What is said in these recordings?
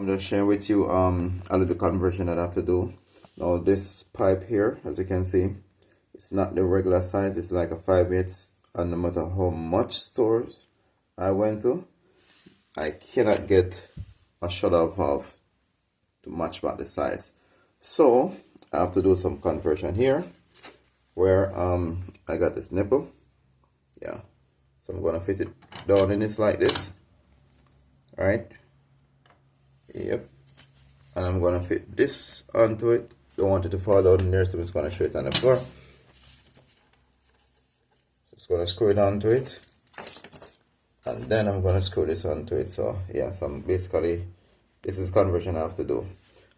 I'm just sharing with you a little conversion that I have to do. Now this pipe here, as you can see, it's not the regular size, it's like a 5/8, and no matter how much stores I went to, I cannot get a shutoff valve to match back the size. So I have to do some conversion here where I got this nipple. Yeah. So I'm gonna fit it down in this like this. Alright. Yep. And I'm gonna fit this onto it. Don't want it to fall down in there, so I'm just gonna show it on the floor. Just gonna screw it onto it. And then I'm gonna screw this onto it. So yeah, so I'm basically, this is conversion I have to do.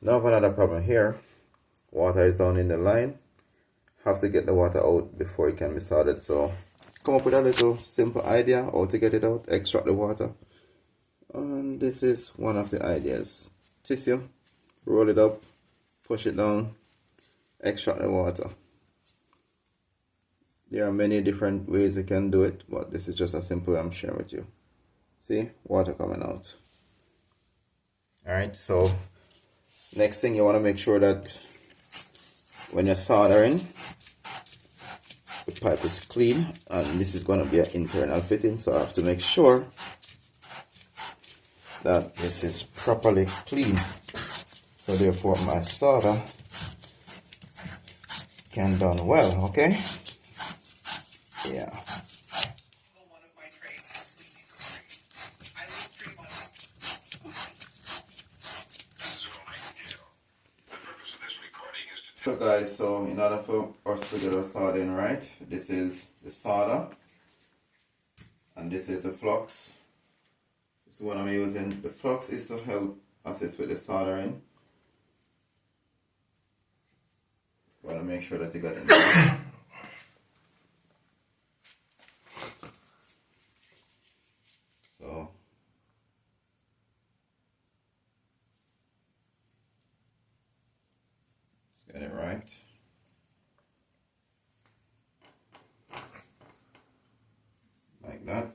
Now I have another problem here. Water is down in the line. Have to get the water out before it can be soldered. So come up with a little simple idea how to get it out, extract the water. And this is one of the ideas. Tissue, roll it up, push it down, extract the water. There are many different ways you can do it, but this is just a simple I'm sharing with you. See, water coming out. Alright, so next thing, you want to make sure that when you're soldering, the pipe is clean, and this is going to be an internal fitting, so I have to make sure that this is properly clean, so therefore my solder can done well. Okay, yeah. So guys, so in order for us to get our solder in right, this is the solder and this is the flux. This is what I'm using. The flux is to help assist with the soldering. You want to make sure that you got it in. So let's get it right. Like that.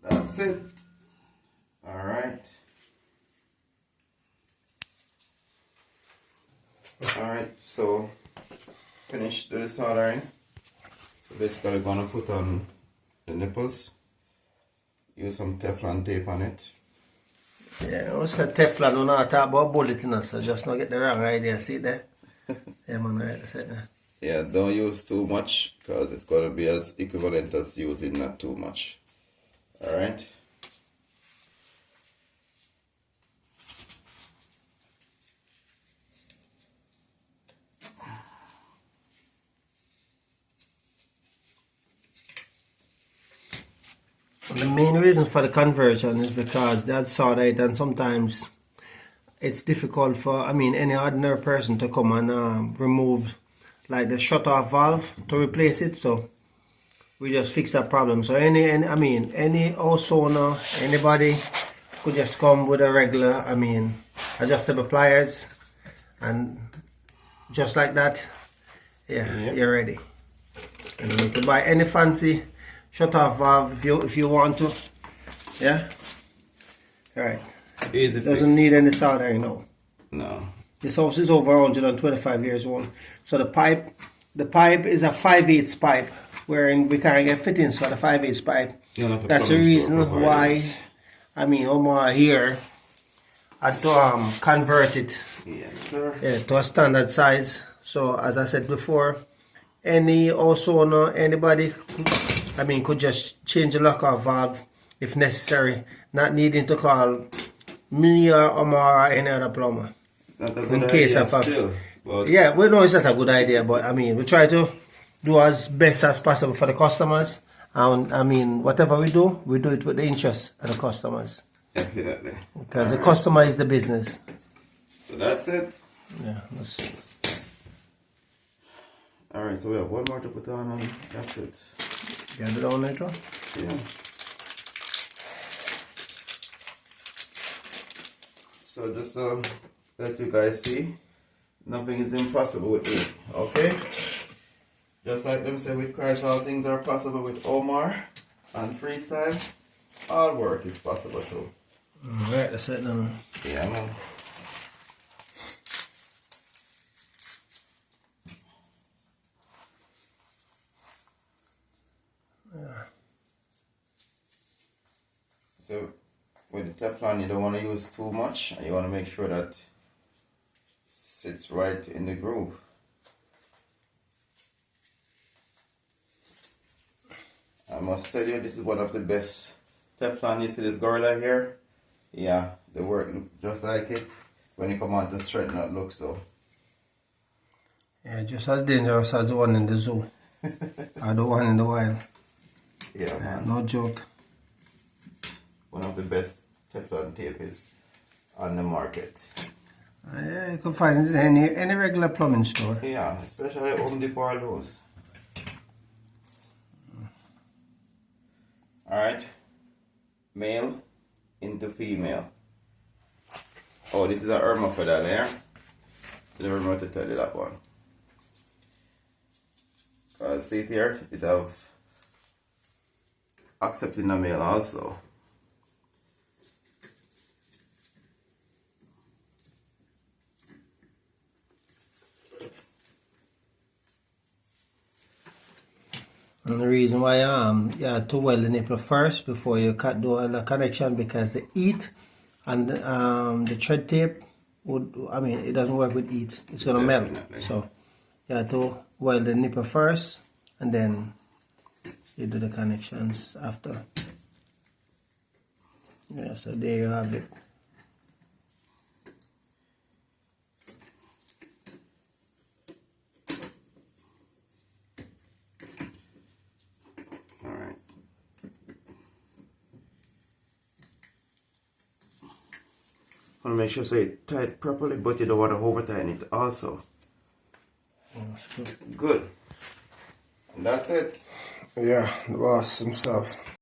That's it. Alright. Alright, so finished the soldering. So basically gonna put on the nipples. Use some Teflon tape on it. Yeah, what's a Teflon? We not talk about bullet in us, so just not get the wrong idea. See there? Yeah, man, I said that. Yeah, don't use too much because it's gonna be as equivalent as using not too much. Alright. The main reason for the conversion is because that's solder it, and sometimes it's difficult for, any ordinary person to come and remove like the shut-off valve to replace it. So we just fix that problem. So any house owner, anybody could just come with a regular, adjustable pliers, and just like that, you're ready. And you can buy any fancy shut-off valve if you want to. Yeah. All right. Easy Doesn't fix. need any soldering, no. No. This house is over 125 years old. So the pipe is a 5/8 pipe, wherein we can't get fittings for the 5/8 pipe. That's the reason why, Omar here had to convert it, Yes, sir. to a standard size. So as I said before, any house owner, anybody I mean, could just change the lock-off valve if necessary, not needing to call me or Omar or any other plumber. It's not a In good case idea of a, still, but yeah, we know it's not a good idea, but I mean, we try to do as best as possible for the customers. And I mean, whatever we do it with the interest of the customers definitely. because the Alright, customer is the business. so that's it. Yeah, that's, Alright, so we have one more to put on and that's it. get it on later. Yeah. So just let you guys see, nothing is impossible with me, okay? Just like them say with Christ, all things are possible with Omar and freestyle. All work is possible too. Alright, that's it then. Yeah, man. So with the Teflon, you don't want to use too much, and you want to make sure that it sits right in the groove. I must tell you, this is one of the best Teflon. You see this Gorilla here? Yeah, they work just like it. When you come on to straighten out looks though. Yeah, just as dangerous as the one in the zoo. Or the one in the wild. Yeah, man. No joke. One of the best Teflon tape is on the market. Yeah, you can find it in any regular plumbing store. Yeah, especially at Home Depot or Lowe's. Alright, male into female. Oh, this is a Irma for that, yeah? Never remember to tell you that one. See it here, it have accepting the male also. And the reason why you have to weld the nipple first before you cut the connection because the heat and the thread tape it doesn't work with heat. It's gonna melt. So you have to weld the nipple first and then you do the connections after. Yeah, so there you have it. Alright. Want to make sure so it tight properly, but you don't want to over tighten it also. That's good. Good. And that's it. Yeah, the boss himself.